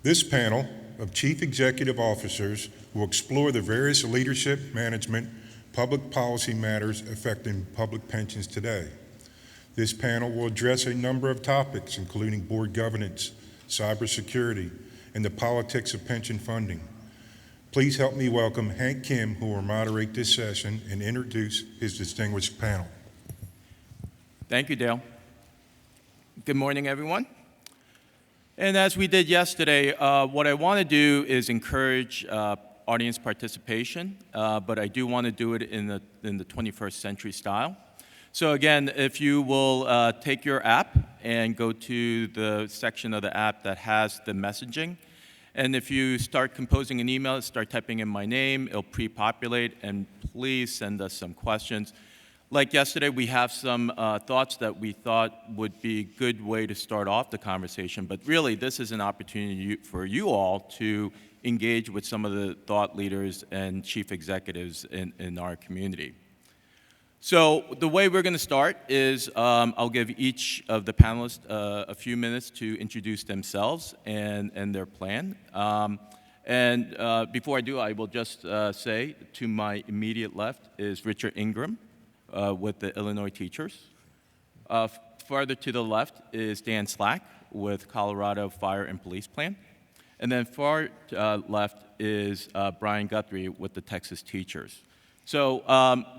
This panel of chief executive officers will explore the various leadership, management, public policy matters affecting public pensions today. This panel will address a number of topics, including board governance, cybersecurity, and the politics of pension funding. Please help me welcome Hank Kim, who will moderate this session and introduce his distinguished panel. Thank you, Dale. Good morning, everyone. And as we did yesterday, what I want to do is encourage audience participation, but I do want to do it in the 21st century style. So again, if you will take your app and go to the section of the app that has the messaging, and if you start composing an email, start typing in my name, it'll pre-populate, and please send us some questions. Like yesterday, we have some thoughts that we thought would be a good way to start off the conversation, but really this is an opportunity for you all to engage with some of the thought leaders and chief executives in our community. So the way we're going to start is I'll give each of the panelists a few minutes to introduce themselves and their plan. Before I do, I will just say to my immediate left is Richard Ingram with the Illinois Teachers. Farther to the left is Dan Slack with Colorado Fire and Police Plan. And then far left is Brian Guthrie with the Texas Teachers. So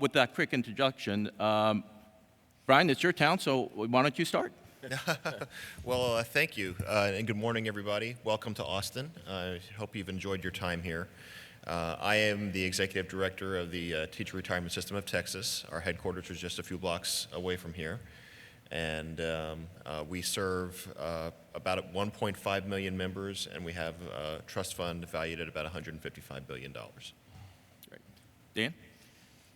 with that quick introduction, Brian, it's your town, so why don't you start? Well, thank you, and good morning, everybody. Welcome to Austin. I hope you've enjoyed your time here. I am the executive director of the Teacher Retirement System of Texas. Our headquarters is just a few blocks away from here, and we serve about 1.5 million members, and we have a trust fund valued at about $155 billion. Great. Dan?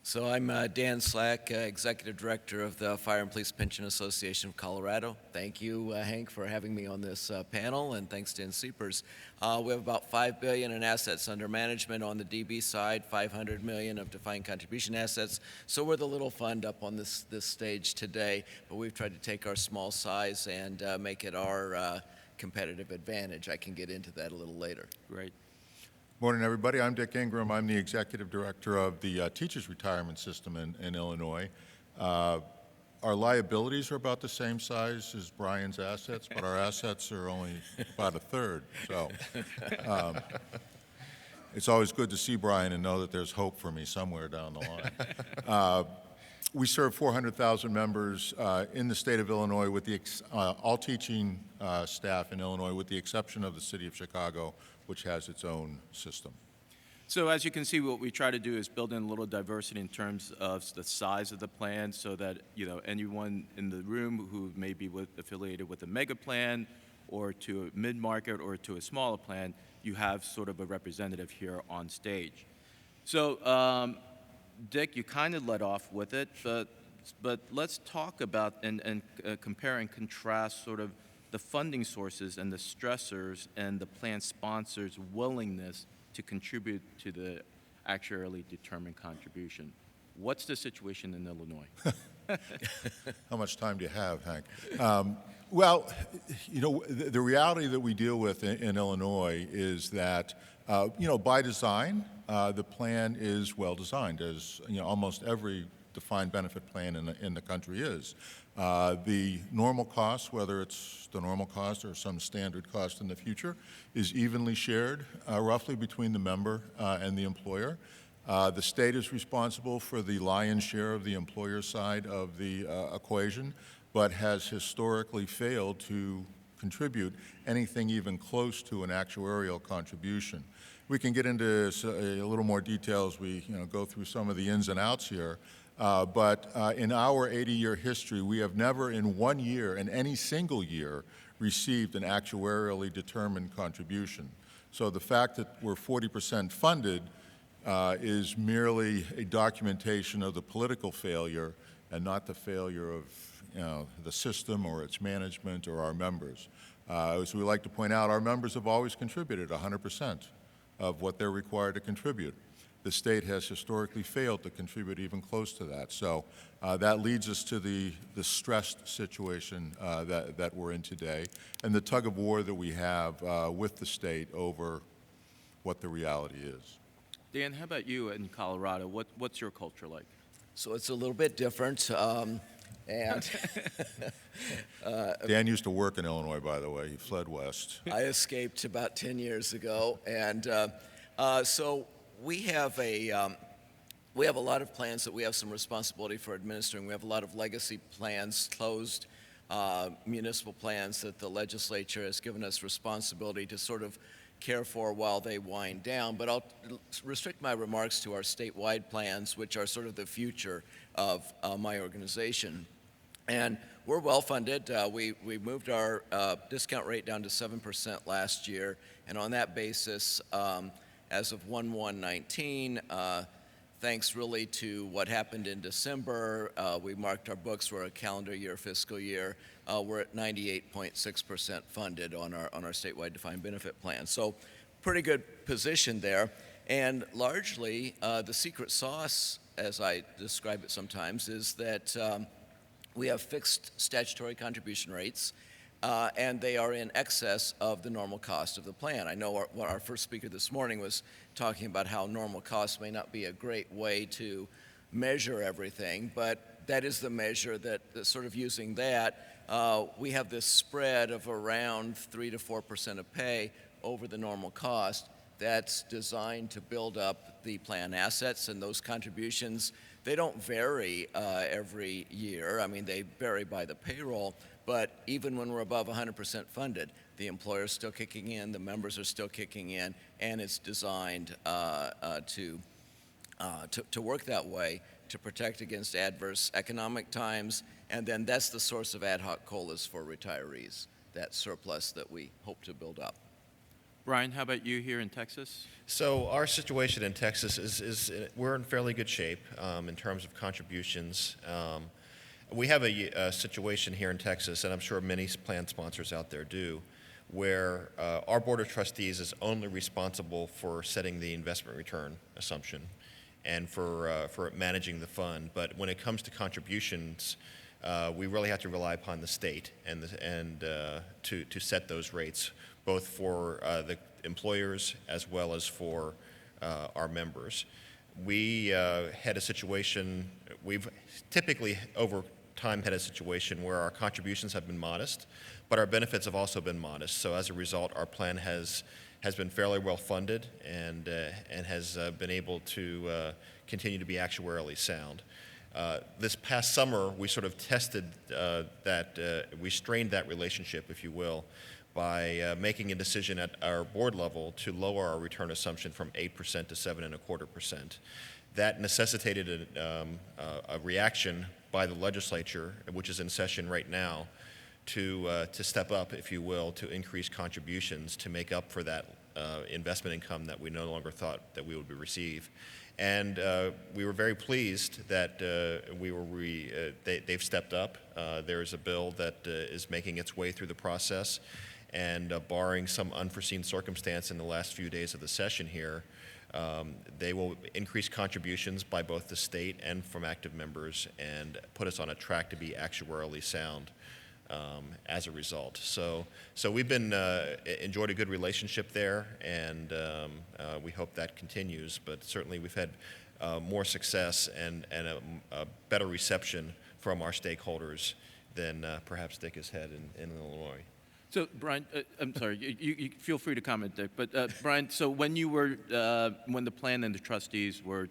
So I'm Dan Slack, Executive Director of the Fire and Police Pension Association of Colorado. Thank you, Hank, for having me on this panel, and thanks to NCPERS. We have about $5 billion in assets under management on the DB side, $500 million of defined contribution assets. So we're the little fund up on this stage today, but we've tried to take our small size and make it our competitive advantage. I can get into that a little later. Great. Morning, everybody. I'm Dick Ingram. I'm the executive director of the Teachers Retirement System in Illinois. Our liabilities are about the same size as Brian's assets, but our assets are only about a third. So it's always good to see Brian and know that there's hope for me somewhere down the line. We serve 400,000 members in the state of Illinois, with the all teaching staff in Illinois, with the exception of the city of Chicago, which has its own system. So as you can see, what we try to do is build in a little diversity in terms of the size of the plan, so that anyone in the room who may be affiliated with a mega plan or to a mid-market or to a smaller plan, you have sort of a representative here on stage. So Dick, you kind of led off with it, but let's talk about and compare and contrast sort of the funding sources and the stressors and the plan sponsors' willingness to contribute to the actuarially determined contribution. What's the situation in Illinois? How much time do you have, Hank? Well, the reality that we deal with in Illinois is that, by design, the plan is well designed, as almost every defined benefit plan in the country is. The normal cost, whether it's the normal cost or some standard cost in the future, is evenly shared roughly between the member and the employer. The state is responsible for the lion's share of the employer side of the equation, but has historically failed to contribute anything even close to an actuarial contribution. We can get into a little more detail as we go through some of the ins and outs here. But in our 80-year history, we have never in one year, in any single year, received an actuarially determined contribution. So the fact that we're 40% funded is merely a documentation of the political failure and not the failure of the system or its management or our members. As we like to point out, our members have always contributed 100% of what they're required to contribute. the state has historically failed to contribute even close to that. So that leads us to the stressed situation that we're in today, and the tug of war that we have with the state over what the reality is. Dan, how about you in Colorado? What's your culture like? So it's a little bit different. And Dan used to work in Illinois, by the way. He fled west. I escaped about 10 years ago, and so we have a lot of plans that we have some responsibility for administering. We have a lot of legacy plans, closed municipal plans that the legislature has given us responsibility to sort of care for while they wind down. But I'll restrict my remarks to our statewide plans, which are sort of the future of my organization. And we're well funded. We moved our discount rate down to 7% last year, and on that basis, as of 1/1/19, thanks really to what happened in December, we marked our books for a calendar year, fiscal year. We're at 98.6% funded on our statewide defined benefit plan. So, pretty good position there. And largely, the secret sauce, as I describe it sometimes, is that we have fixed statutory contribution rates, and they are in excess of the normal cost of the plan. I know our first speaker this morning was talking about how normal costs may not be a great way to measure everything, but that is the measure that sort of using that, we have this spread of around 3 to 4% of pay over the normal cost. That's designed to build up the plan assets, and those contributions, they don't vary every year. I mean, they vary by the payroll, but even when we're above 100% funded, the employer's still kicking in, the members are still kicking in, and it's designed to work that way to protect against adverse economic times, and then that's the source of ad hoc COLAs for retirees, that surplus that we hope to build up. Brian, how about you here in Texas? So our situation in Texas is we're in fairly good shape in terms of contributions. We have a situation here in Texas, and I'm sure many plan sponsors out there do, where our Board of Trustees is only responsible for setting the investment return assumption and for managing the fund. But when it comes to contributions, we really have to rely upon the state and to set those rates, both for the employers as well as for our members. We had a situation, we've typically over time had a situation where our contributions have been modest, but our benefits have also been modest. So as a result, our plan has been fairly well funded and has been able to continue to be actuarially sound. This past summer, we sort of tested we strained that relationship, if you will, by making a decision at our board level to lower our return assumption from 8% to 7.25%. That necessitated a reaction by the legislature, which is in session right now, to step up, if you will, to increase contributions to make up for that investment income that we no longer thought that we would receive. And we were very pleased that they've stepped up. There's a bill that is making its way through the process, and barring some unforeseen circumstance in the last few days of the session here, they will increase contributions by both the state and from active members and put us on a track to be actuarially sound as a result. So we've been enjoyed a good relationship there, and we hope that continues. But certainly we've had more success and a better reception from our stakeholders than perhaps Dick has had in Illinois. So, Brian, I'm sorry, you feel free to comment, Dick, but Brian, so when the plan and the trustees were,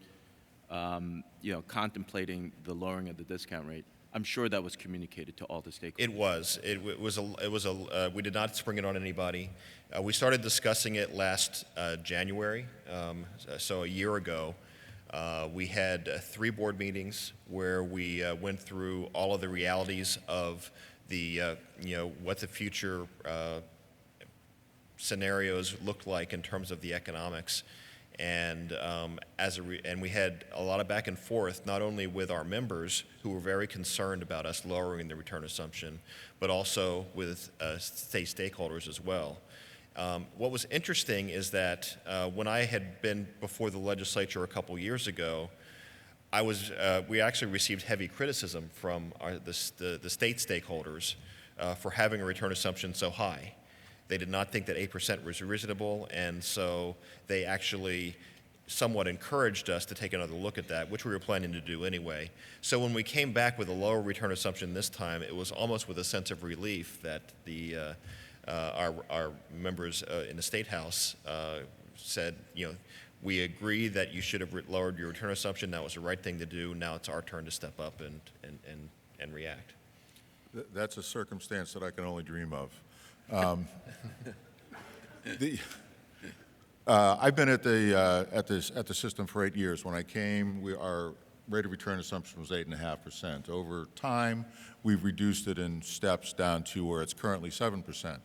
contemplating the lowering of the discount rate, I'm sure that was communicated to all the stakeholders. It was. We did not spring it on anybody. We started discussing it last January, so a year ago. We had 3 board meetings where we went through all of the realities of what the future scenarios looked like in terms of the economics, and and we had a lot of back and forth, not only with our members who were very concerned about us lowering the return assumption, but also with state stakeholders as well. What was interesting is that when I had been before the legislature a couple years ago, we actually received heavy criticism from the state stakeholders for having a return assumption so high. They did not think that 8% was reasonable, and so they actually somewhat encouraged us to take another look at that, which we were planning to do anyway. So when we came back with a lower return assumption this time, it was almost with a sense of relief that our members in the State House said, we agree that you should have lowered your return assumption. That was the right thing to do. Now it's our turn to step up and react. That's a circumstance that I can only dream of. I've been at the system for 8 years. When I came, our rate of return assumption was 8.5%. Over time, we've reduced it in steps down to where it's currently 7%.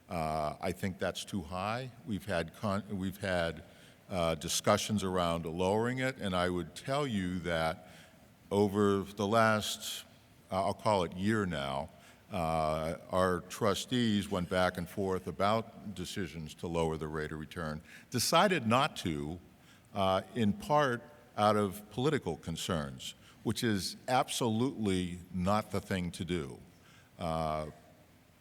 I think that's too high. We've had discussions around lowering it, and I would tell you that over the last, I'll call it year now, our trustees went back and forth about decisions to lower the rate of return, decided not to, in part out of political concerns, which is absolutely not the thing to do.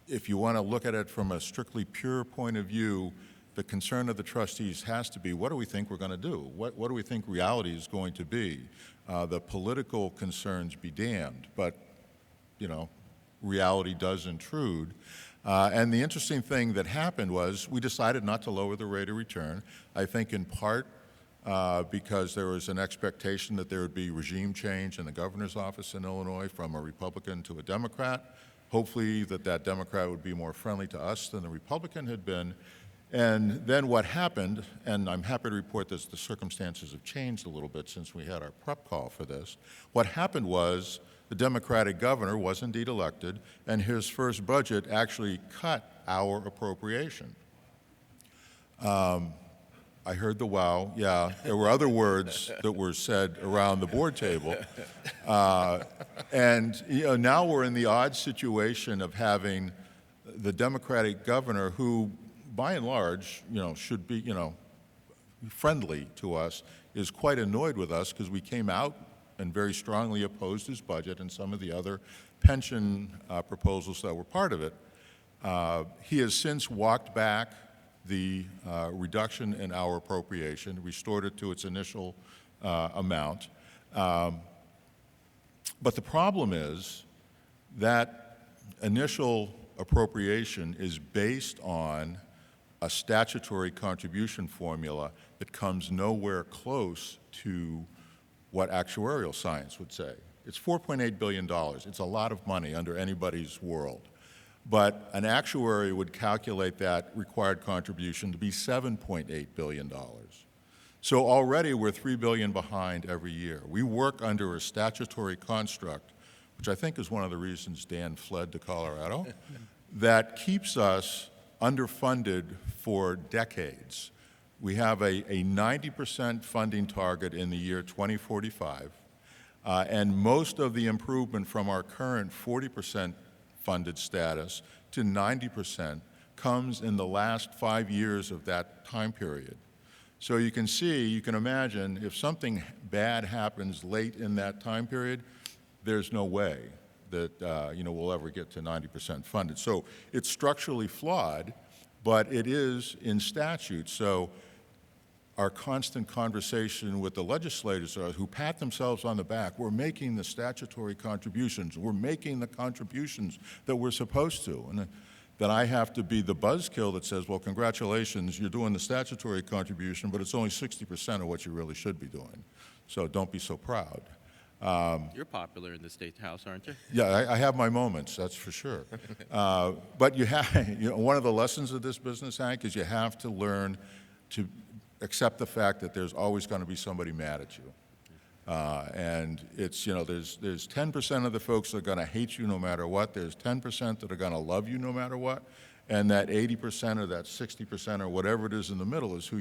If you want to look at it from a strictly pure point of view, the concern of the trustees has to be, what do we think we're going to do? What do we think reality is going to be? The political concerns be damned, but, reality does intrude. And the interesting thing that happened was we decided not to lower the rate of return, I think in part because there was an expectation that there would be regime change in the governor's office in Illinois from a Republican to a Democrat. Hopefully that Democrat would be more friendly to us than the Republican had been. And then what happened, and I'm happy to report that the circumstances have changed a little bit since we had our prep call for this. What happened was the Democratic governor was indeed elected, and his first budget actually cut our appropriation. I heard the wow. Yeah, there were other words that were said around the board table. And now we're in the odd situation of having the Democratic governor who, by and large, should be, friendly to us, is quite annoyed with us because we came out and very strongly opposed his budget and some of the other pension proposals that were part of it. He has since walked back the reduction in our appropriation, restored it to its initial amount. But the problem is that initial appropriation is based on a statutory contribution formula that comes nowhere close to what actuarial science would say. It's $4.8 billion. It's a lot of money under anybody's world. But an actuary would calculate that required contribution to be $7.8 billion. So already we're $3 billion behind every year. We work under a statutory construct, which I think is one of the reasons Dan fled to Colorado, that keeps us underfunded for decades. We have a 90% funding target in the year 2045, and most of the improvement from our current 40% funded status to 90% comes in the last 5 years of that time period. So you can imagine if something bad happens late in that time period, there's no way that we'll ever get to 90% funded. So it's structurally flawed, but it is in statute. So our constant conversation with the legislators who pat themselves on the back, we're making the statutory contributions, we're making the contributions that we're supposed to. And then I have to be the buzzkill that says, well, congratulations, you're doing the statutory contribution, but it's only 60% of what you really should be doing. So don't be so proud. You're popular in the State House, aren't you? Yeah, I have my moments, that's for sure. But one of the lessons of this business, Hank, is you have to learn to accept the fact that there's always going to be somebody mad at you. And it's, there's 10% of the folks that are going to hate you no matter what. There's 10% that are going to love you no matter what. And that 80% or that 60% or whatever it is in the middle is who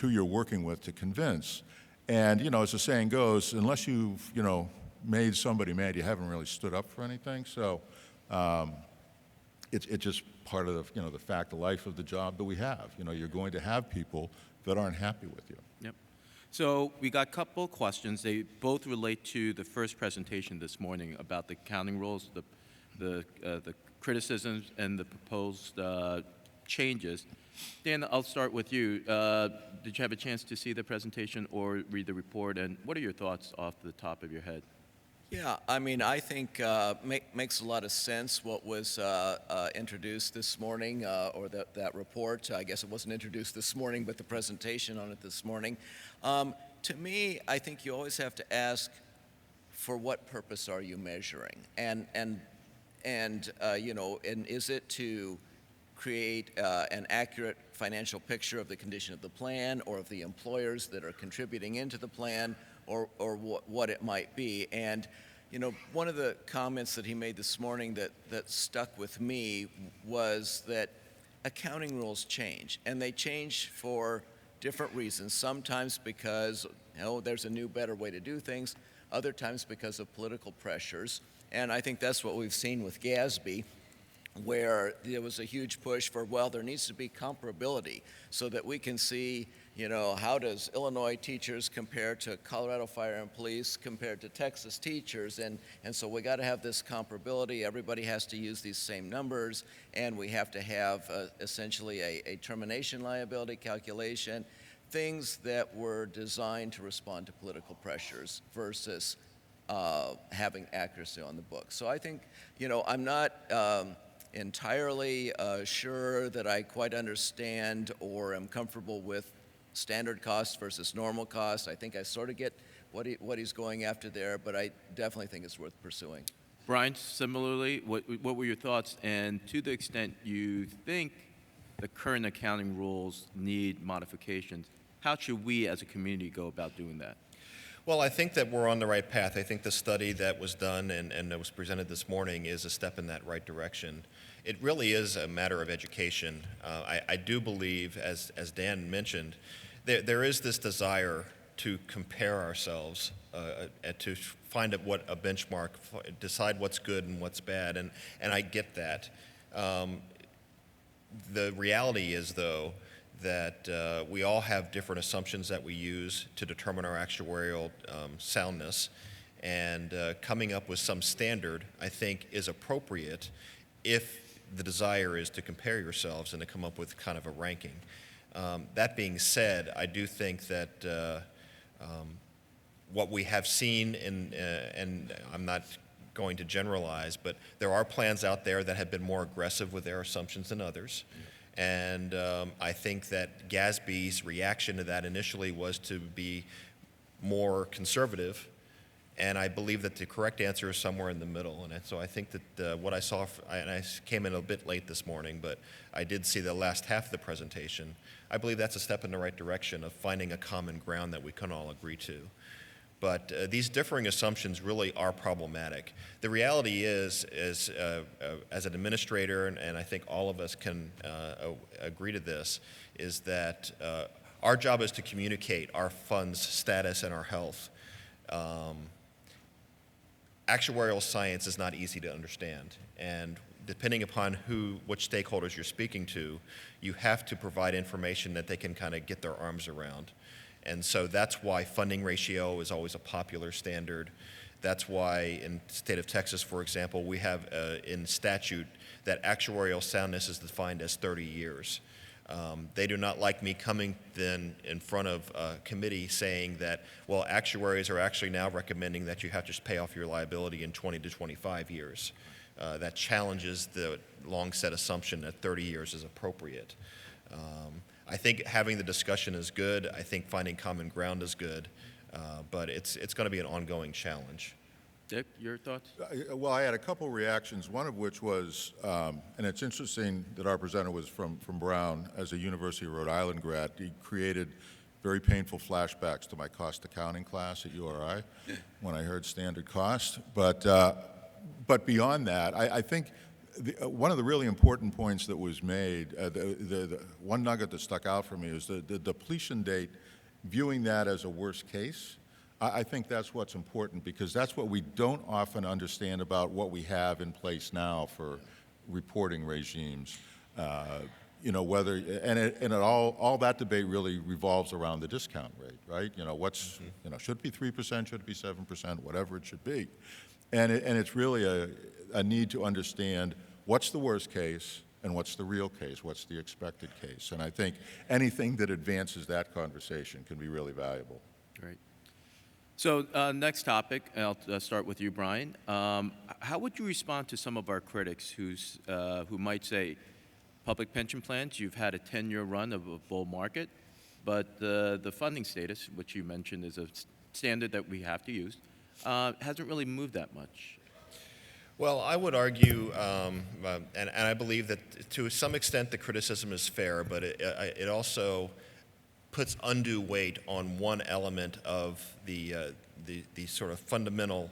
you're working with to convince. And, as the saying goes, unless you've, made somebody mad, you haven't really stood up for anything. So it's just part of the, the fact of life of the job that we have. You're going to have people that aren't happy with you. Yep. So we got a couple questions. They both relate to the first presentation this morning about the accounting rules, the criticisms, and the proposed changes. Dan, I'll start with you. Did you have a chance to see the presentation or read the report? And what are your thoughts off the top of your head? Yeah, I mean, I think makes a lot of sense what was introduced this morning, or that report. I guess it wasn't introduced this morning, but the presentation on it this morning. To me, I think you always have to ask, for what purpose are you measuring? And is it to create an accurate financial picture of the condition of the plan, or of the employers that are contributing into the plan, or what it might be? And one of the comments that he made this morning that stuck with me was that accounting rules change, and they change for different reasons. Sometimes because there's a new, better way to do things. Other times because of political pressures. And I think that's what we've seen with GASB, where there was a huge push for, well, there needs to be comparability so that we can see, how does Illinois teachers compare to Colorado Fire and Police compared to Texas teachers? And so we got to have this comparability. Everybody has to use these same numbers, and we have to have essentially a termination liability calculation, things that were designed to respond to political pressures versus having accuracy on the book. So I think, I'm not entirely sure that I quite understand or am comfortable with standard costs versus normal costs. I think I sort of get what he's going after there, but I definitely think it's worth pursuing. Brian, similarly, what were your thoughts? And to the extent you think the current accounting rules need modifications, how should we as a community go about doing that? Well, I think that we're on the right path. I think the study that was done and that was presented this morning is a step in that right direction. It really is a matter of education. I do believe, as Dan mentioned, there is this desire to compare ourselves, to find out what a benchmark, decide what's good and what's bad, and I get that. The reality is, though, that we all have different assumptions that we use to determine our actuarial soundness, and coming up with some standard, I think, is appropriate if the desire is to compare yourselves and to come up with kind of a ranking. That being said, I do think that what we have seen and I'm not going to generalize, but there are plans out there that have been more aggressive with their assumptions than others. And I think that GASB's reaction to that initially was to be more conservative, and I believe that the correct answer is somewhere in the middle. And so I think that what I saw, and I came in a bit late this morning, but I did see the last half of the presentation. I believe that's a step in the right direction of finding a common ground that we can all agree to. But these differing assumptions really are problematic. The reality is as an administrator, and I think all of us can agree to this, is that our job is to communicate our fund's status and our health. Actuarial science is not easy to understand, and depending upon which stakeholders you're speaking to, you have to provide information that they can kind of get their arms around. And so that's why funding ratio is always a popular standard. That's why in the state of Texas, for example, we have in statute that actuarial soundness is defined as 30 years. They do not like me coming then in front of a committee saying that, well, actuaries are actually now recommending that you have to pay off your liability in 20 to 25 years. That challenges the long-set assumption that 30 years is appropriate. I think having the discussion is good. I think finding common ground is good, but it's going to be an ongoing challenge. Dick, your thoughts? Well, I had a couple reactions, one of which was, and it's interesting that our presenter was from Brown as a University of Rhode Island grad. He created very painful flashbacks to my cost accounting class at URI when I heard standard cost. But beyond that, I think one of the really important points that was made, the one nugget that stuck out for me is the depletion date, viewing that as a worst case. I think that's what's important, because that's what we don't often understand about what we have in place now for reporting regimes. You know, whether, all that debate really revolves around the discount rate, right? You know, you know, should it be 3%, should it be 7%, whatever it should be. And it's really a need to understand what's the worst case and what's the real case, what's the expected case. And I think anything that advances that conversation can be really valuable. Great. So next topic, I'll start with you, Brian. How would you respond to some of our critics who might say, public pension plans, you've had a 10-year run of a bull market, but the funding status, which you mentioned is a standard that we have to use, hasn't really moved that much. Well, I would argue, and I believe that to some extent the criticism is fair, but it also puts undue weight on one element of the sort of fundamental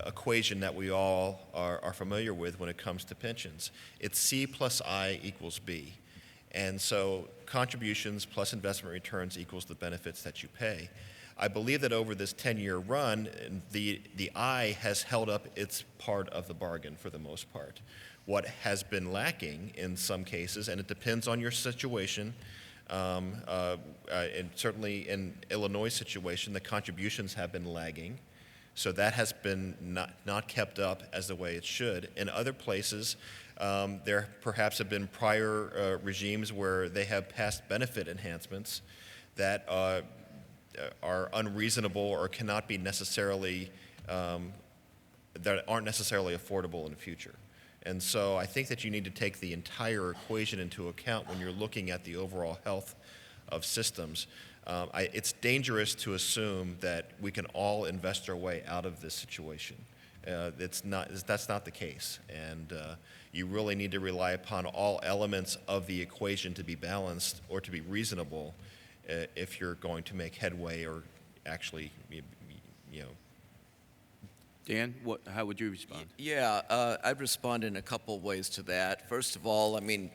equation that we all are familiar with when it comes to pensions. It's C plus I equals B. And so contributions plus investment returns equals the benefits that you pay. I believe that over this 10-year run, the I has held up its part of the bargain for the most part. What has been lacking in some cases, and it depends on your situation, and certainly in Illinois' situation, the contributions have been lagging. So that has been not kept up as the way it should. In other places, there perhaps have been prior regimes where they have passed benefit enhancements that are unreasonable or cannot be necessarily, that aren't necessarily affordable in the future. And so I think that you need to take the entire equation into account when you're looking at the overall health of systems. It's dangerous to assume that we can all invest our way out of this situation. That's not the case. And you really need to rely upon all elements of the equation to be balanced or to be reasonable if you're going to make headway or actually, you know. Dan, how would you respond? Yeah, I'd respond in a couple ways to that. First of all, I mean,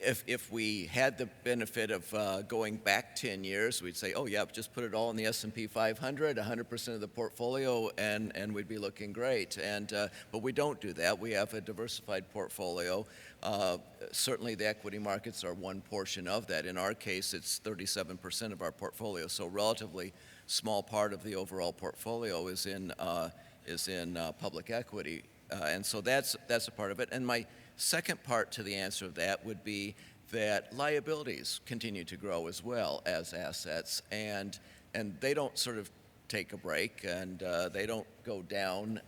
if we had the benefit of going back 10 years, we'd say, oh yeah, just put it all in the S&P 500, 100% of the portfolio, and we'd be looking great. But we don't do that. We have a diversified portfolio. Certainly the equity markets are one portion of that. In our case, it's 37% of our portfolio, so relatively small part of the overall portfolio is in public equity, and so that's a part of it. And my second part to the answer of that would be that liabilities continue to grow as well as assets, and they don't sort of take a break, and they don't go down.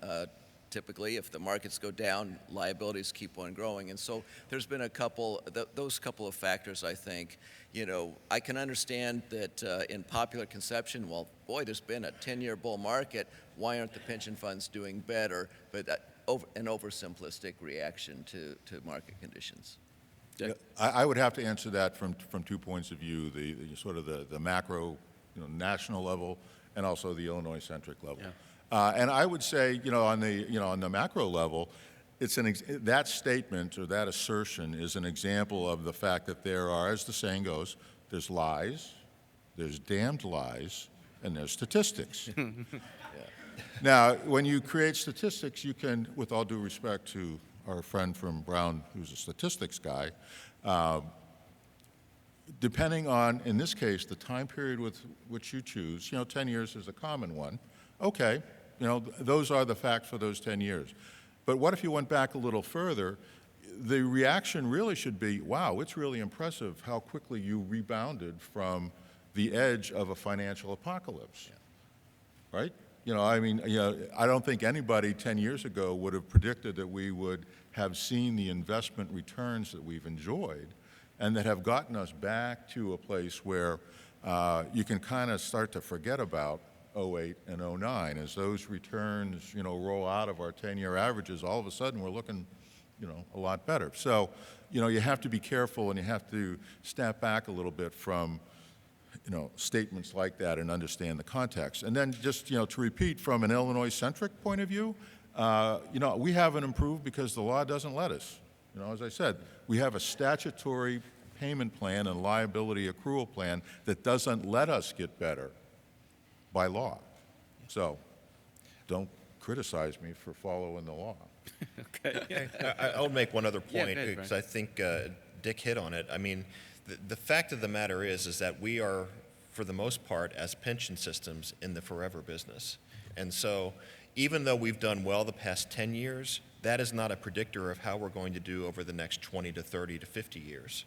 Typically, if the markets go down, liabilities keep on growing. And so there's been those couple of factors, I think. You know, I can understand that in popular conception, well, boy, there's been a 10-year bull market. Why aren't the pension funds doing better? But an oversimplistic reaction to market conditions. Yeah, I would have to answer that from 2 points of view, the sort of the macro, national level, and also the Illinois-centric level. Yeah. And I would say, on the macro level, that statement or that assertion is an example of the fact that there are, as the saying goes, there's lies, there's damned lies, and there's statistics. Yeah. Now, when you create statistics, you can, with all due respect to our friend from Brown, who's a statistics guy, depending on, in this case, the time period with which you choose, 10 years is a common one. Okay, those are the facts for those 10 years. But what if you went back a little further? The reaction really should be, wow, it's really impressive how quickly you rebounded from the edge of a financial apocalypse, right? I don't think anybody 10 years ago would have predicted that we would have seen the investment returns that we've enjoyed and that have gotten us back to a place where you can kind of start to forget about 08 and 09. As those returns, roll out of our 10-year averages, all of a sudden we're looking, a lot better. So, you have to be careful and you have to step back a little bit from, statements like that and understand the context. And then just, to repeat from an Illinois-centric point of view, we haven't improved because the law doesn't let us. As I said, we have a statutory payment plan and liability accrual plan that doesn't let us get better by law. So don't criticize me for following the law. I'll make one other Yeah, point go ahead, because I think Dick hit on it. I mean, the fact of the matter is that we are, for the most part, as pension systems, in the forever business. And so even though we've done well the past 10 years, that is not a predictor of how we're going to do over the next 20 to 30 to 50 years.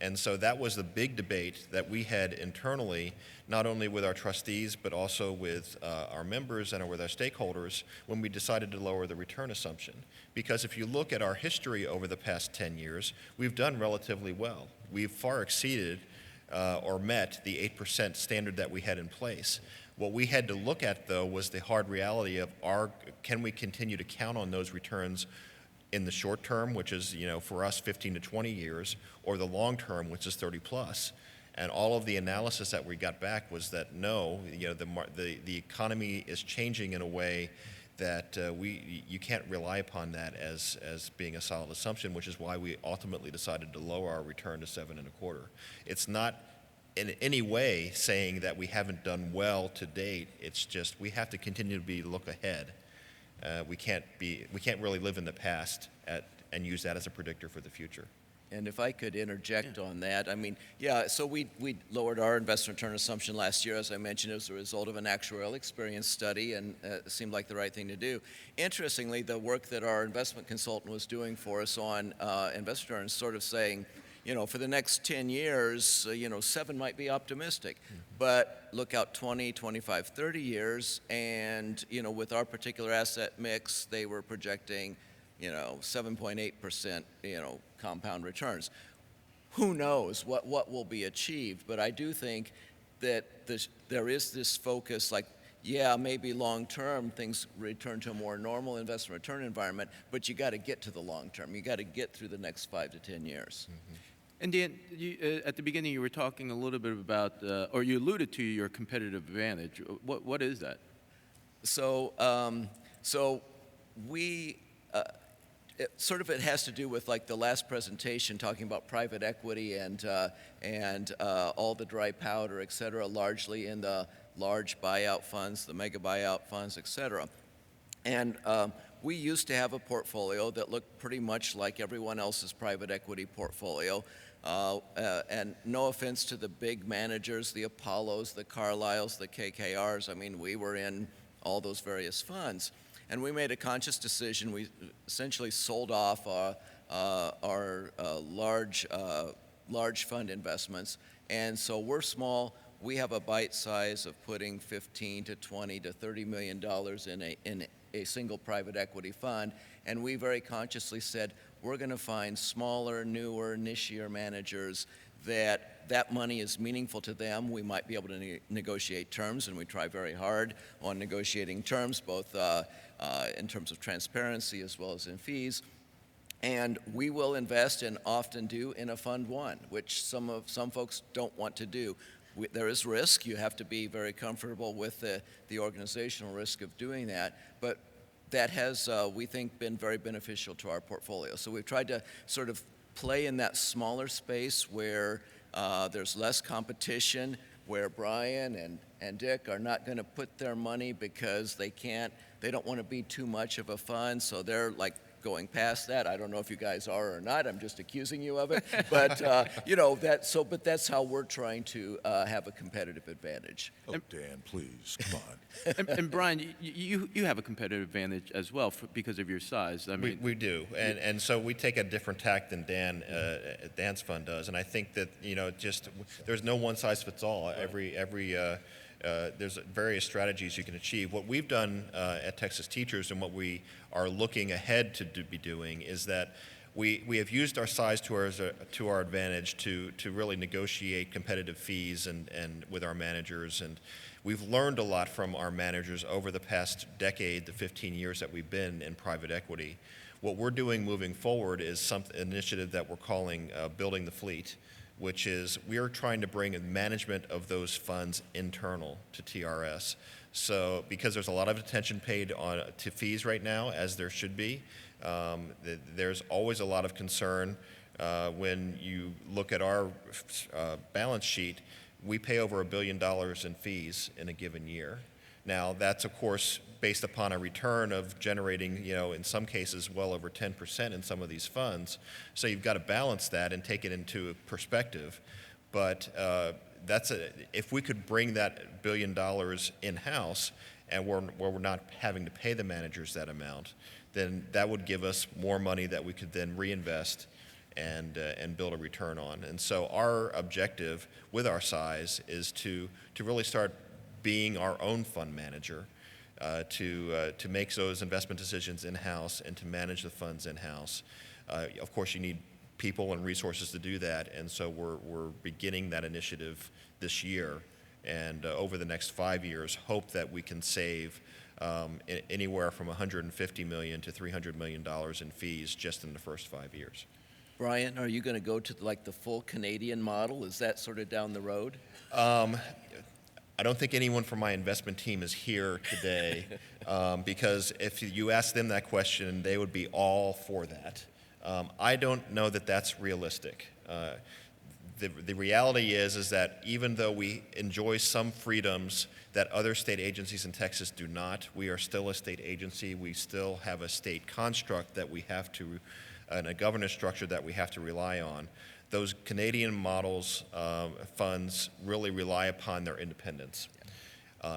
And so that was the big debate that we had internally, not only with our trustees, but also with our members and with our stakeholders when we decided to lower the return assumption. Because if you look at our history over the past 10 years, we've done relatively well. We've far exceeded or met the 8% standard that we had in place. What we had to look at, though, was the hard reality of can we continue to count on those returns in the short term, which is, for us 15 to 20 years, or the long term, which is 30 plus. And all of the analysis that we got back was that no, the economy is changing in a way that you can't rely upon that as being a solid assumption, which is why we ultimately decided to lower our return to 7.25. It's not in any way saying that we haven't done well to date. It's just we have to continue to look ahead. We can't really live in the past and use that as a predictor for the future. And if I could interject on that, I mean, so we lowered our investment return assumption last year, as I mentioned, as a result of an actuarial experience study, and it seemed like the right thing to do. Interestingly, the work that our investment consultant was doing for us on investment returns, sort of saying, for the next 10 years, 7 might be optimistic. But look out 20, 25, 30 years, and, with our particular asset mix, they were projecting, 7.8%, compound returns. Who knows what will be achieved? But I do think that there is this focus, like, maybe long term things return to a more normal investment return environment, but you got to get to the long term. You got to get through the next 5 to 10 years. Mm-hmm. And Dan, at the beginning you were talking a little bit about, or you alluded to your competitive advantage. What is that? So we, it has to do with like the last presentation talking about private equity and all the dry powder, et cetera, largely in the large buyout funds, the mega buyout funds, et cetera. And we used to have a portfolio that looked pretty much like everyone else's private equity portfolio. And no offense to the big managers, the Apollos, the Carlyles, the KKRs. I mean, we were in all those various funds. And we made a conscious decision. We essentially sold off our large fund investments. And so we're small. We have a bite size of putting $15 to $20 to $30 million in a single private equity fund. And we very consciously said, we're going to find smaller, newer, nichier managers that money is meaningful to them. We might be able to negotiate terms, and we try very hard on negotiating terms, both in terms of transparency as well as in fees. And we will invest, and often do, in a fund one, which some folks don't want to do. There is risk. You have to be very comfortable with the organizational risk of doing that. But that has, we think, been very beneficial to our portfolio. So we've tried to sort of play in that smaller space where there's less competition, where Brian and Dick are not going to put their money because they don't want to be too much of a fund, so they're like going past that. I don't know if you guys are or not. I'm just accusing you of it. But, but that's how we're trying to have a competitive advantage. Oh, Dan, please, come on. And Brian, you have a competitive advantage as well because of your size. I mean, We do, and so we take a different tack than Dan's fund does, and I think that there's no one size fits all. There's various strategies you can achieve. What we've done at Texas Teachers, and what we are looking ahead to be doing, is that we have used our size to our advantage to really negotiate competitive fees and with our managers, and we've learned a lot from our managers over the past decade, the 15 years that we've been in private equity. What we're doing moving forward is an initiative that we're calling Building the Fleet, which is we are trying to bring management of those funds internal to TRS. So because there's a lot of attention paid to fees right now, as there should be, there's always a lot of concern when you look at our balance sheet. We pay over $1 billion in fees in a given year. Now, that's, of course, based upon a return of generating, in some cases, well over 10% in some of these funds. So you've got to balance that and take it into perspective. But if we could bring that $1 billion in-house and where we're not having to pay the managers that amount, then that would give us more money that we could then reinvest and build a return on. And so our objective with our size is to really start being our own fund manager, to make those investment decisions in-house and to manage the funds in-house. Of course, you need people and resources to do that, and so we're beginning that initiative this year, and over the next 5 years, hope that we can save anywhere from $150 million to $300 million in fees just in the first 5 years. Brian, are you going to go to the full Canadian model? Is that sort of down the road? I don't think anyone from my investment team is here today because if you ask them that question, they would be all for that. I don't know that that's realistic. The reality is that even though we enjoy some freedoms that other state agencies in Texas do not, we are still a state agency. We still have a state construct that we have to, and a governance structure that we have to rely on. Those Canadian models, funds really rely upon their independence.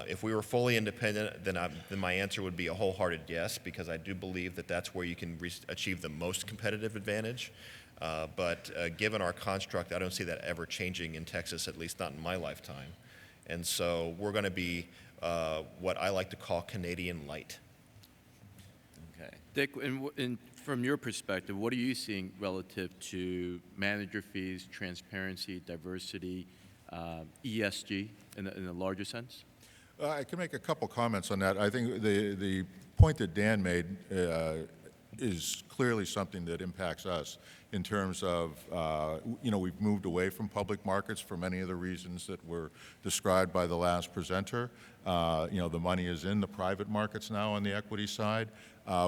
If we were fully independent, then my answer would be a wholehearted yes, because I do believe that that's where you can achieve the most competitive advantage. But given our construct, I don't see that ever changing in Texas, at least not in my lifetime. And so we're going to be what I like to call Canadian light. Okay. Dick, and from your perspective, what are you seeing relative to manager fees, transparency, diversity, ESG in a larger sense? I can make a couple comments on that. I think the point that Dan made is clearly something that impacts us in terms of, we've moved away from public markets for many of the reasons that were described by the last presenter. The money is in the private markets now on the equity side.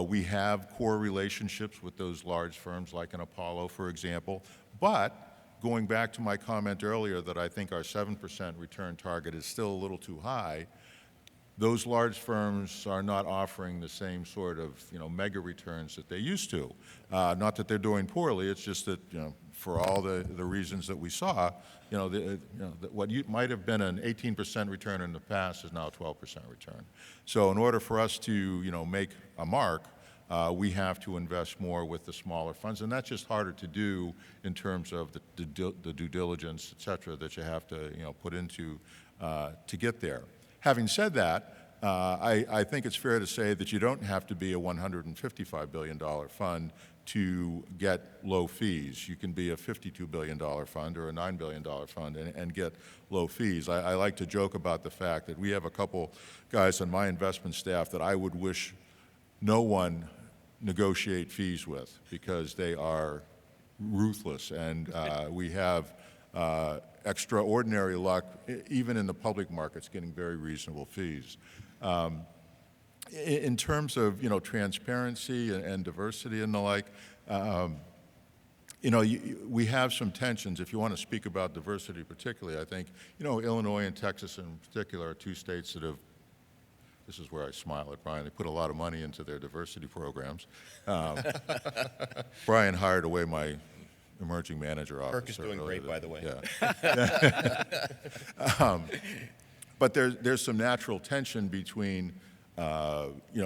We have core relationships with those large firms like an Apollo, for example. But going back to my comment earlier that I think our 7% return target is still a little too high, those large firms are not offering the same sort of, mega returns that they used to. Not that they're doing poorly, it's just that, for all the reasons that we saw, what might have been an 18% return in the past is now a 12% return. So in order for us to, make a mark, we have to invest more with the smaller funds, and that's just harder to do in terms of the due diligence, et cetera, that you have to, put into to get there. Having said that, I think it's fair to say that you don't have to be a $155 billion fund to get low fees. You can be a $52 billion fund or a $9 billion fund and get low fees. I like to joke about the fact that we have a couple guys on my investment staff that I would wish no one negotiate fees with because they are ruthless, and we have extraordinary luck, even in the public markets, getting very reasonable fees. In terms of transparency and diversity and the like, we have some tensions. If you want to speak about diversity particularly, I think Illinois and Texas in particular are two states that have. This is where I smile at Brian. They put a lot of money into their diversity programs. Brian hired away my emerging manager officer. Kirk is doing great, by the way. Yeah. But there's some natural tension between,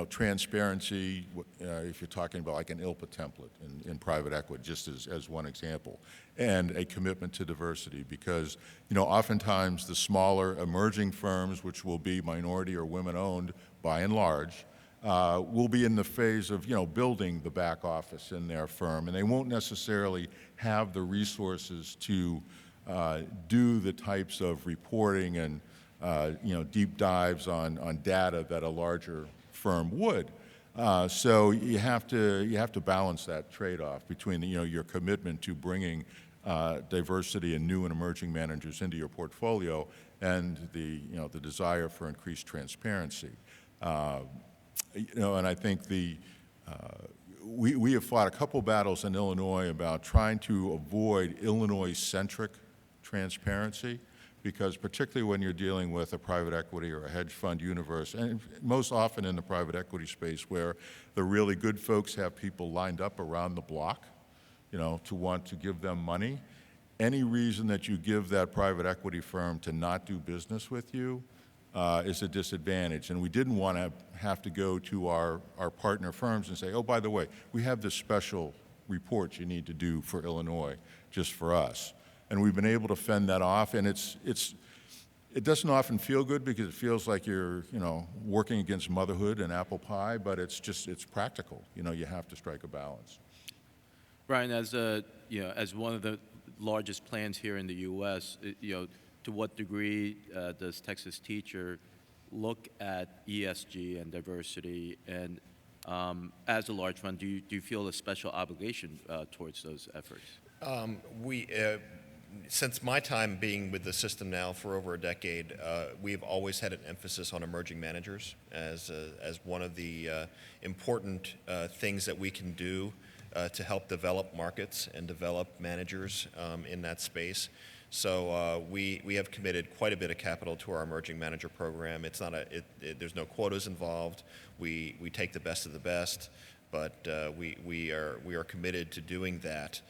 transparency, if you're talking about like an ILPA template in private equity, just as one example, and a commitment to diversity, because, oftentimes the smaller emerging firms, which will be minority or women-owned by and large, will be in the phase of, building the back office in their firm, and they won't necessarily have the resources to do the types of reporting and deep dives on data that a larger firm would. So you have to balance that trade-off between your commitment to bringing diversity and new and emerging managers into your portfolio and the desire for increased transparency. And I think we have fought a couple battles in Illinois about trying to avoid Illinois-centric transparency, because particularly when you're dealing with a private equity or a hedge fund universe, and most often in the private equity space where the really good folks have people lined up around the block, to want to give them money, any reason that you give that private equity firm to not do business with you is a disadvantage. And we didn't want to have to go to our partner firms and say, oh, by the way, we have this special report you need to do for Illinois, just for us. And we've been able to fend that off, and it doesn't often feel good because it feels like you're, working against motherhood and apple pie, but it's practical. You have to strike a balance. Brian, as as one of the largest plans here in the U.S., to what degree does Texas Teacher look at ESG and diversity? And as a large fund, do you feel a special obligation towards those efforts? Since my time being with the system now for over a decade, we've always had an emphasis on emerging managers as one of the important things that we can do to help develop markets and develop managers in that space. So we have committed quite a bit of capital to our emerging manager program. It's not there's no quotas involved. We take the best of the best, but we are committed to doing that.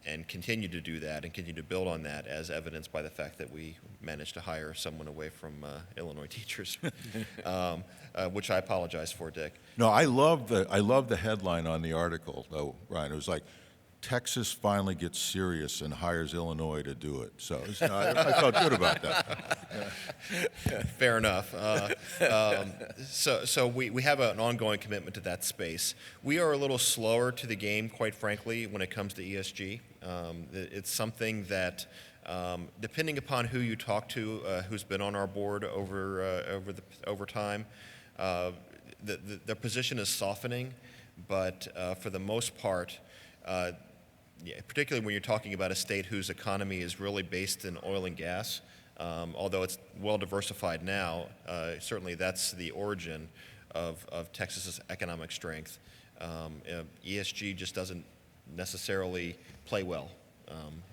And continue to do that and continue to build on that, as evidenced by the fact that we managed to hire someone away from Illinois teachers, which I apologize for, Dick. No, I love the headline on the article, though, Ryan. It was like, Texas finally gets serious and hires Illinois to do it. So I felt good about that. Fair enough. So we have an ongoing commitment to that space. We are a little slower to the game, quite frankly, when it comes to ESG. It's something that, depending upon who you talk to, who's been on our board over time, their position is softening. But for the most part, particularly when you're talking about a state whose economy is really based in oil and gas, although it's well diversified now, certainly that's the origin of Texas's economic strength. ESG just doesn't necessarily play well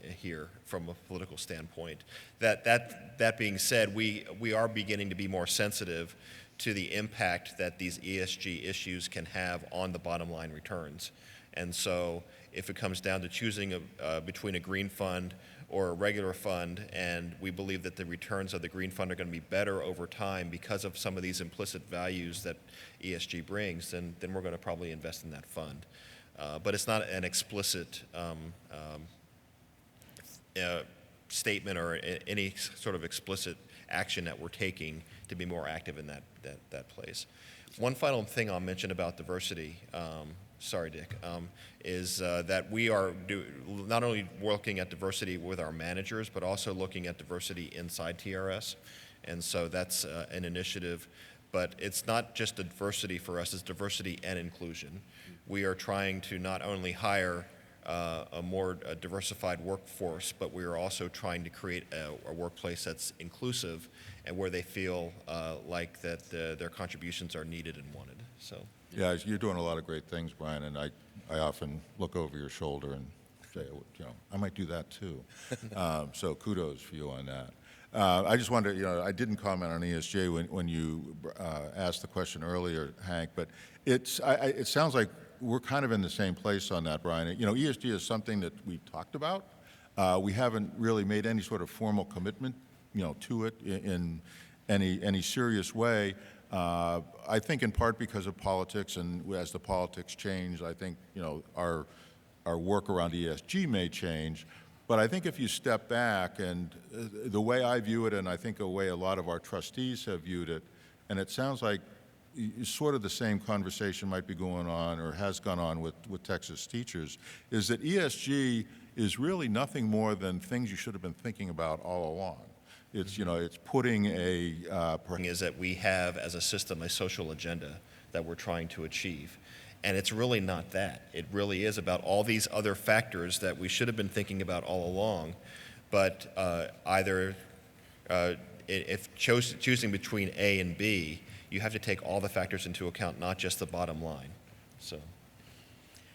here from a political standpoint. That being said, we are beginning to be more sensitive to the impact that these ESG issues can have on the bottom line returns. And so if it comes down to choosing between a green fund or a regular fund, and we believe that the returns of the green fund are going to be better over time because of some of these implicit values that ESG brings, then we're going to probably invest in that fund. But it's not an explicit statement or any sort of explicit action that we're taking to be more active in that place. One final thing I'll mention about diversity, sorry, Dick, is that we are not only looking at diversity with our managers, but also looking at diversity inside TRS. And so that's an initiative. But it's not just diversity for us, it's diversity and inclusion. We are trying to not only hire a more diversified workforce, but we are also trying to create a workplace that's inclusive and where they feel like that their contributions are needed and wanted. So. Yeah, you're doing a lot of great things, Brian, and I often look over your shoulder and say, I might do that too. So kudos for you on that. I just wanted to, I didn't comment on ESG when you asked the question earlier, Hank, but it sounds like we're kind of in the same place on that, Brian. ESG is something that we've talked about. We haven't really made any sort of formal commitment, to it in any serious way. I think in part because of politics, and as the politics change, I think our work around ESG may change. But I think if you step back, and the way I view it, and I think the way a lot of our trustees have viewed it, and it sounds like sort of the same conversation might be going on or has gone on with Texas teachers, is that ESG is really nothing more than things you should have been thinking about all along. It's, it's putting is that we have as a system a social agenda that we're trying to achieve. And it's really not that. It really is about all these other factors that we should have been thinking about all along, but either if choosing between A and B, you have to take all the factors into account, not just the bottom line. So,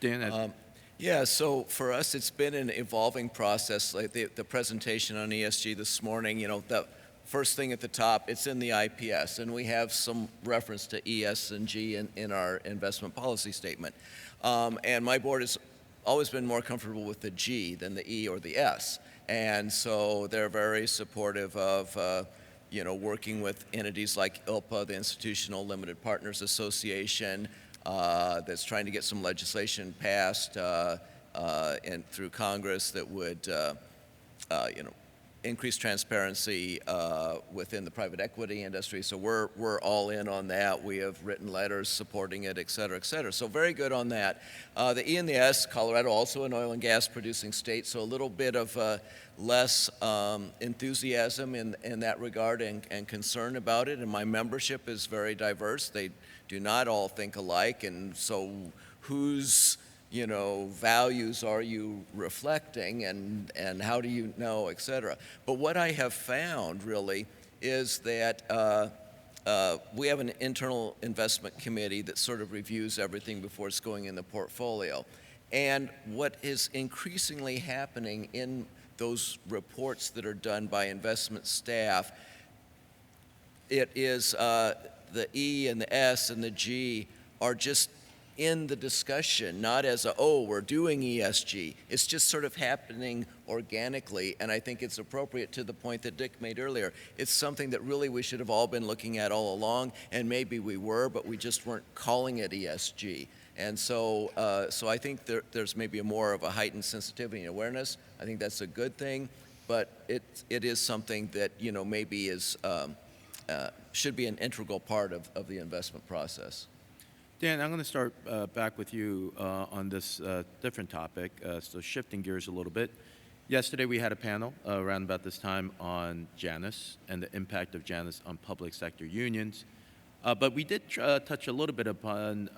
Dan, Yeah, so for us, it's been an evolving process. Like the presentation on ESG this morning, the first thing at the top, it's in the IPS, and we have some reference to ES and G in our investment policy statement. And my board has always been more comfortable with the G than the E or the S. And so they're very supportive of working with entities like ILPA, the Institutional Limited Partners Association, that's trying to get some legislation passed and through Congress that would, increase transparency within the private equity industry. So we're all in on that. We have written letters supporting it, et cetera, et cetera. So very good on that. The E and the S, Colorado also an oil and gas producing state, so a little bit of less enthusiasm in that regard and concern about it. And my membership is very diverse. They do not all think alike, and so whose values are you reflecting, and how do you know, et cetera. But what I have found really is that we have an internal investment committee that sort of reviews everything before it's going in the portfolio. And what is increasingly happening in those reports that are done by investment staff, it is the E and the S and the G are just in the discussion, not as we're doing ESG. It's just sort of happening organically, and I think it's appropriate to the point that Dick made earlier. It's something that really we should have all been looking at all along, and maybe we were, but we just weren't calling it ESG. And so I think there's maybe more of a heightened sensitivity and awareness. I think that's a good thing, but it is something that maybe is should be an integral part of the investment process. Dan, I'm going to start back with you on this different topic, so shifting gears a little bit. Yesterday we had a panel around about this time on Janus and the impact of Janus on public sector unions. But we did touch a little bit upon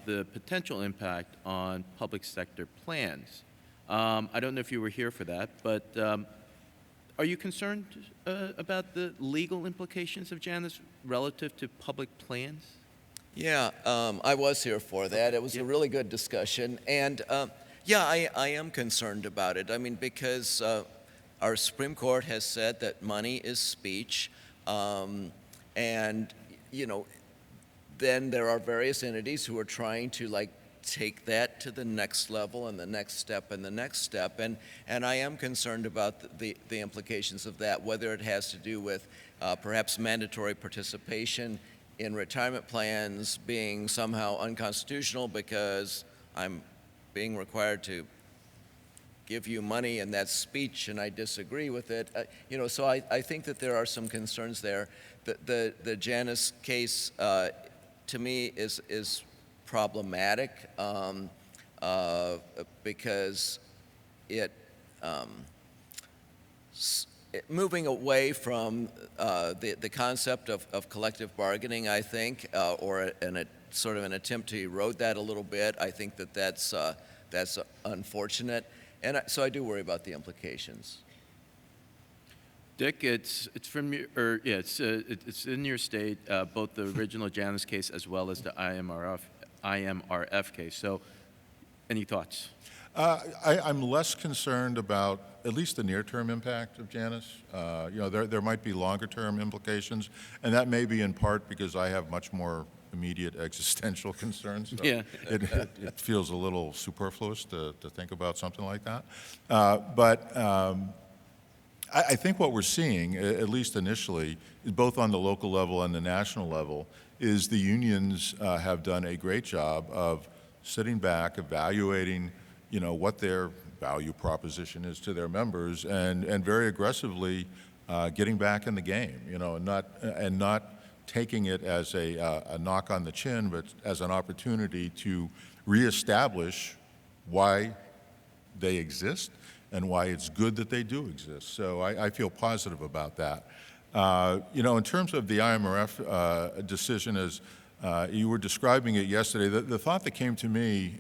the potential impact on public sector plans. I don't know if you were here for that, but are you concerned about the legal implications of Janus relative to public plans? Yeah, I was here for that. It was a really good discussion. And I am concerned about it. I mean, because our Supreme Court has said that money is speech. And, then there are various entities who are trying to take that to the next level and the next step and the next step. And I am concerned about the implications of that, whether it has to do with perhaps mandatory participation in retirement plans being somehow unconstitutional because I'm being required to give you money and that's speech and I disagree with it. So I think that there are some concerns there. The Janus case to me is problematic because moving away from the concept of collective bargaining, I think, or sort of an attempt to erode that a little bit, I think that's unfortunate, and so I do worry about the implications. Dick, it's from your, it's in your state, both the original Janus case as well as the IMRF case. So, any thoughts? I'm less concerned about at least the near-term impact of Janus. There might be longer-term implications, and that may be in part because I have much more immediate existential concerns. So Yeah. it feels a little superfluous to think about something like that. But I think what we're seeing, at least initially, both on the local level and the national level, is the unions have done a great job of sitting back, evaluating what their value proposition is to their members, and very aggressively getting back in the game, and not taking it as a knock on the chin, but as an opportunity to reestablish why they exist and why it's good that they do exist. So I feel positive about that. In terms of the IMRF decision, as you were describing it yesterday, the thought that came to me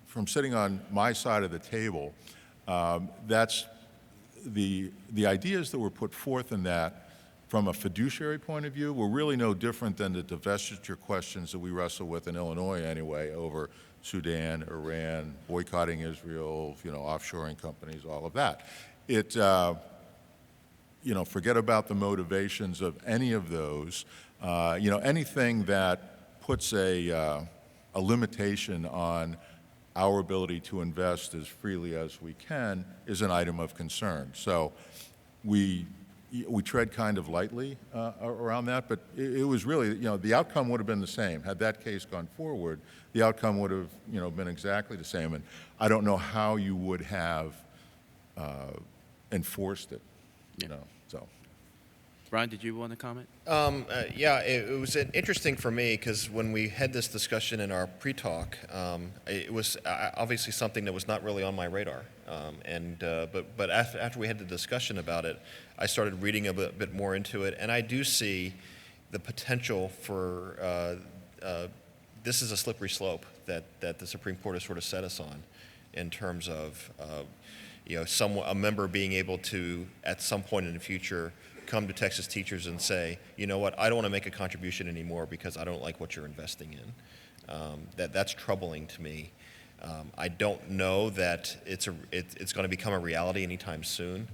from sitting on my side of the table, that's the ideas that were put forth in that from a fiduciary point of view were really no different than the divestiture questions that we wrestle with in Illinois anyway over Sudan, Iran, boycotting Israel, offshoring companies, all of that. Forget about the motivations of any of those. Anything that puts a limitation on our ability to invest as freely as we can is an item of concern. So we tread kind of lightly around that, but it was really, the outcome would have been the same. Had that case gone forward, the outcome would have, been exactly the same. And I don't know how you would have enforced it, so. Brian, did you want to comment? Yeah, it was interesting for me because when we had this discussion in our pre-talk, it was obviously something that was not really on my radar. But after we had the discussion about it, I started reading a bit more into it, and I do see the potential for this is a slippery slope that the Supreme Court has sort of set us on, in terms of a member being able to at some point in the future come to Texas teachers and say, you know what, I don't want to make a contribution anymore because I don't like what you're investing in. That's troubling to me. I don't know that it's going to become a reality anytime soon.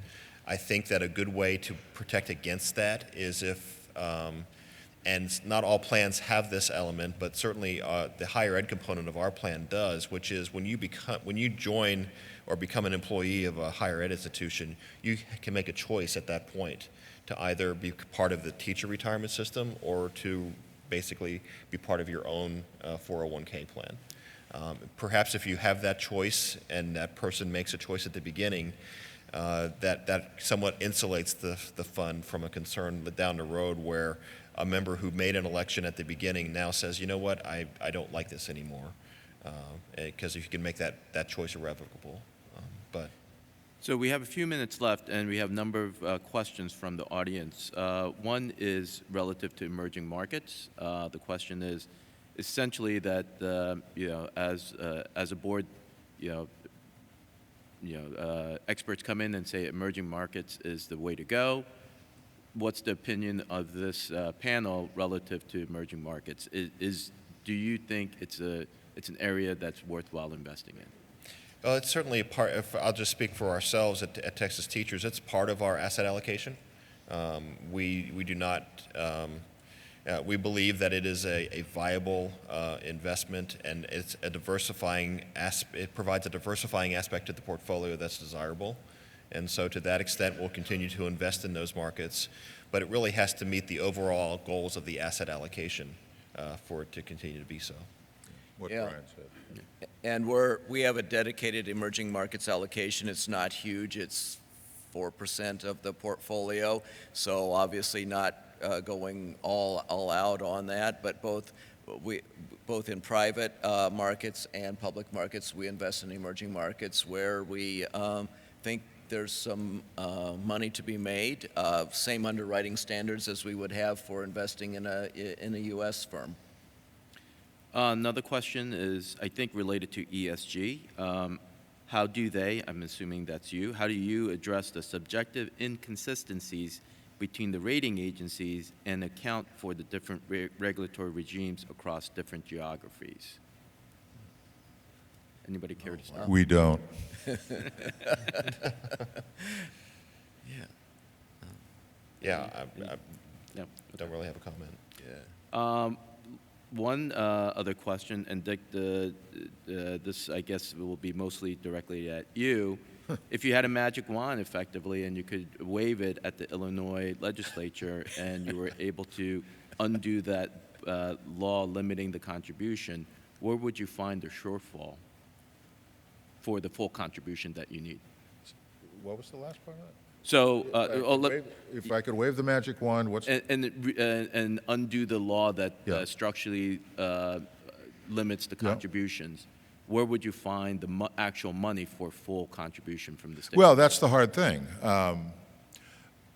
I think that a good way to protect against that is if, and not all plans have this element, but certainly the higher ed component of our plan does, which is when you join or become an employee of a higher ed institution, you can make a choice at that point to either be part of the teacher retirement system or to basically be part of your own 401k plan. Perhaps if you have that choice and that person makes a choice at the beginning, that somewhat insulates the fund from a concern down the road where a member who made an election at the beginning now says, you know what, I don't like this anymore, because if you can make that choice irrevocable. So we have a few minutes left, and we have a number of questions from the audience. One is relative to emerging markets. The question is essentially that as a board, experts come in and say emerging markets is the way to go. What's the opinion of this panel relative to emerging markets? Do you think it's an area that's worthwhile investing in? Well, it's certainly a part. I'll just speak for ourselves at Texas Teachers. It's part of our asset allocation. We do not. We believe that it is a viable investment, and it's a diversifying. It provides a diversifying aspect to the portfolio that's desirable, and so to that extent, we'll continue to invest in those markets. But it really has to meet the overall goals of the asset allocation for it to continue to be so. What Yeah. Brian said. And we have a dedicated emerging markets allocation. It's not huge. It's 4% of the portfolio. So obviously not going all out on that, but both in private markets and public markets, we invest in emerging markets where we think there's some money to be made. Same underwriting standards as we would have for investing in a U.S. firm. Another question is, I think, related to ESG. How do they, I'm assuming that's you, how do you address the subjective inconsistencies between the rating agencies and account for the different regulatory regimes across different geographies? Anybody care to start? We don't. Yeah, Yeah. don't really have a comment. Yeah. One other question, and Dick, this I guess will be mostly directly at you. If you had a magic wand, effectively, and you could wave it at the Illinois legislature, and you were able to undo that law limiting the contribution, where would you find the shortfall for the full contribution that you need? What was the last part of that? So, If I could wave the magic wand, what's... and undo the law that Yeah. structurally limits the Yeah. contributions, where would you find the actual money for full contribution from the state? Well, that's the hard thing.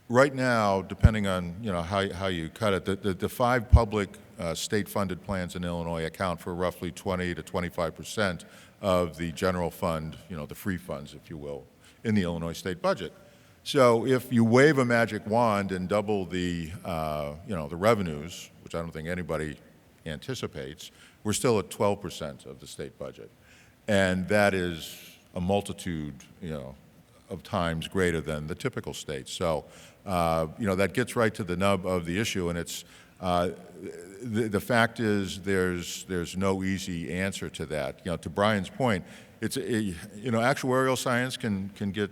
Right now, depending on how you cut it, the 5 public state-funded plans in Illinois account for roughly 20 to 25% of the general fund, the free funds, if you will, in the Illinois state budget. So if you wave a magic wand and double the revenues, which I don't think anybody anticipates, we're still at 12% of the state budget. And that is a multitude, of times greater than the typical state. So, that gets right to the nub of the issue, and it's, the fact is there's no easy answer to that. To Brian's point, it's, actuarial science can get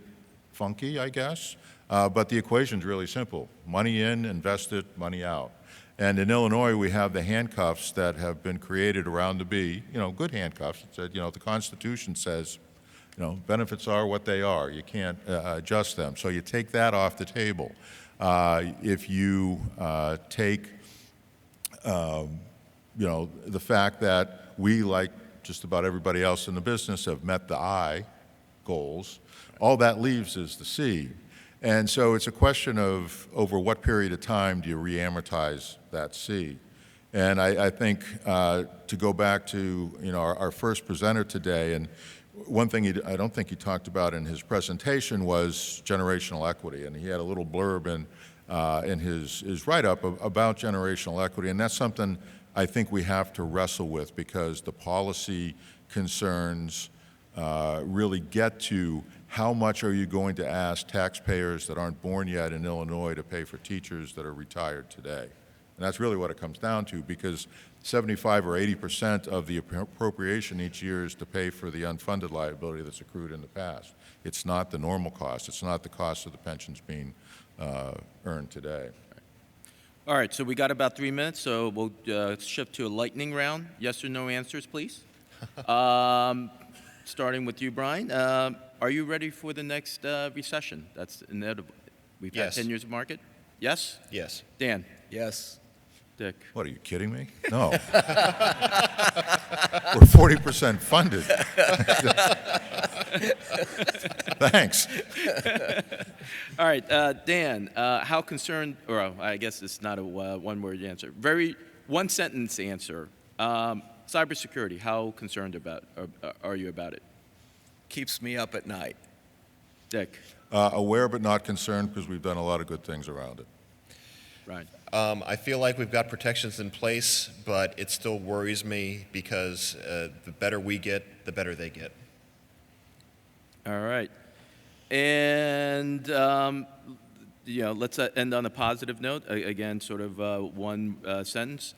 funky, I guess, but the equation's really simple. Money in, invest it, money out. And in Illinois, we have the handcuffs that have been created around the bee, good handcuffs. It said, the Constitution says, benefits are what they are. You can't adjust them. So you take that off the table. If you take, the fact that we, like just about everybody else in the business, have met the I goals, all that leaves is the C. And so it's a question of over what period of time do you re-amortize that C? And I think to go back to our first presenter today, and one thing I don't think he talked about in his presentation was generational equity, and he had a little blurb in his write-up about generational equity, and that's something I think we have to wrestle with because the policy concerns really get to how much are you going to ask taxpayers that aren't born yet in Illinois to pay for teachers that are retired today? And that's really what it comes down to, because 75 or 80% of the appropriation each year is to pay for the unfunded liability that's accrued in the past. It's not the normal cost. It's not the cost of the pensions being earned today. All right, so we got about 3 minutes, so we'll shift to a lightning round. Yes or no answers, please. Starting with you, Brian. Are you ready for the next recession? That's inevitable. We've Yes. had 10 years of market. Yes? Yes. Dan? Yes. Dick? What, are you kidding me? No. We're 40% funded. Thanks. All right, Dan, how concerned, or I guess it's not a one-word answer, very one-sentence answer. Cybersecurity, how concerned are you about it? Keeps me up at night. Dick? Aware but not concerned because we've done a lot of good things around it. Ryan? I feel like we've got protections in place, but it still worries me because the better we get, the better they get. All right. And, let's end on a positive note. Again, sort of one sentence.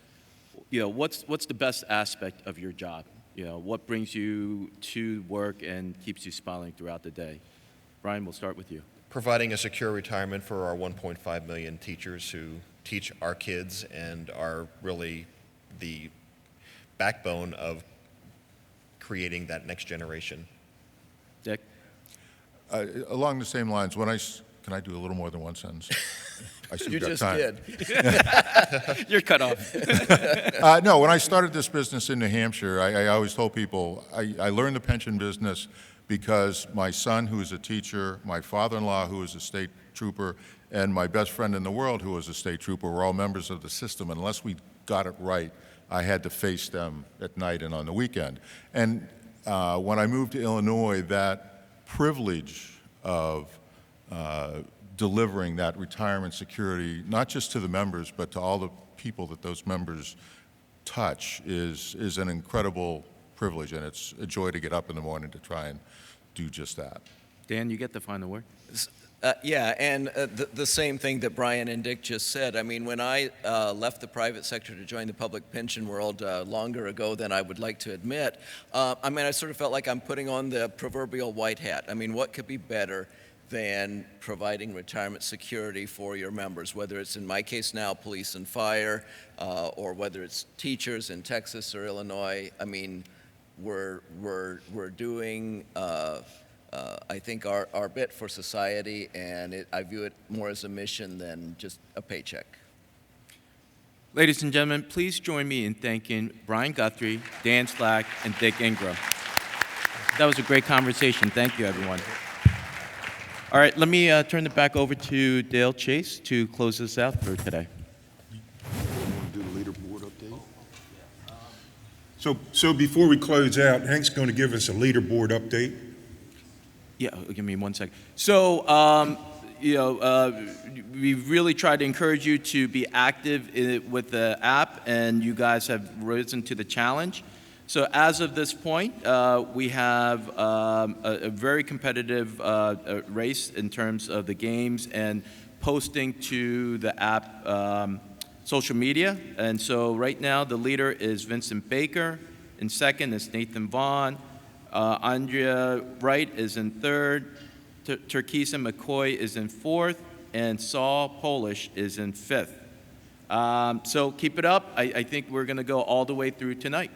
What's the best aspect of your job? What brings you to work and keeps you smiling throughout the day? Brian, we'll start with you. Providing a secure retirement for our 1.5 million teachers who teach our kids and are really the backbone of creating that next generation. Dick? Along the same lines, can I do a little more than one sentence? I see You got just time. did. You're cut off. No, when I started this business in New Hampshire, I always told people I learned the pension business because my son, who is a teacher, my father-in-law, who is a state trooper, and my best friend in the world, who was a state trooper, were all members of the system. Unless we got it right, I had to face them at night and on the weekend. And when I moved to Illinois, that privilege of delivering that retirement security, not just to the members, but to all the people that those members touch, is an incredible privilege, and it's a joy to get up in the morning to try and do just that. Dan, you get the final word. Yeah, and the same thing that Brian and Dick just said. I mean, when I left the private sector to join the public pension world longer ago than I would like to admit, I sort of felt like I'm putting on the proverbial white hat. I mean, what could be better than providing retirement security for your members, whether it's, in my case now, police and fire, or whether it's teachers in Texas or Illinois. I mean, we're doing, I think, our bit for society, and I view it more as a mission than just a paycheck. Ladies and gentlemen, please join me in thanking Brian Guthrie, Dan Slack, and Dick Ingram. That was a great conversation. Thank you, everyone. All right, let me turn it back over to Dale Chase to close this out for today. Do the leaderboard update? So before we close out, Hank's going to give us a leaderboard update. Yeah, give me 1 second. So, we've really tried to encourage you to be active with the app, and you guys have risen to the challenge. So as of this point, we have a very competitive race in terms of the games and posting to the app social media. And so right now, the leader is Vincent Baker. In second is Nathan Vaughn. Andrea Wright is in third. Terkesa McCoy is in fourth. And Saul Polish is in fifth. So keep it up. I think we're going to go all the way through tonight.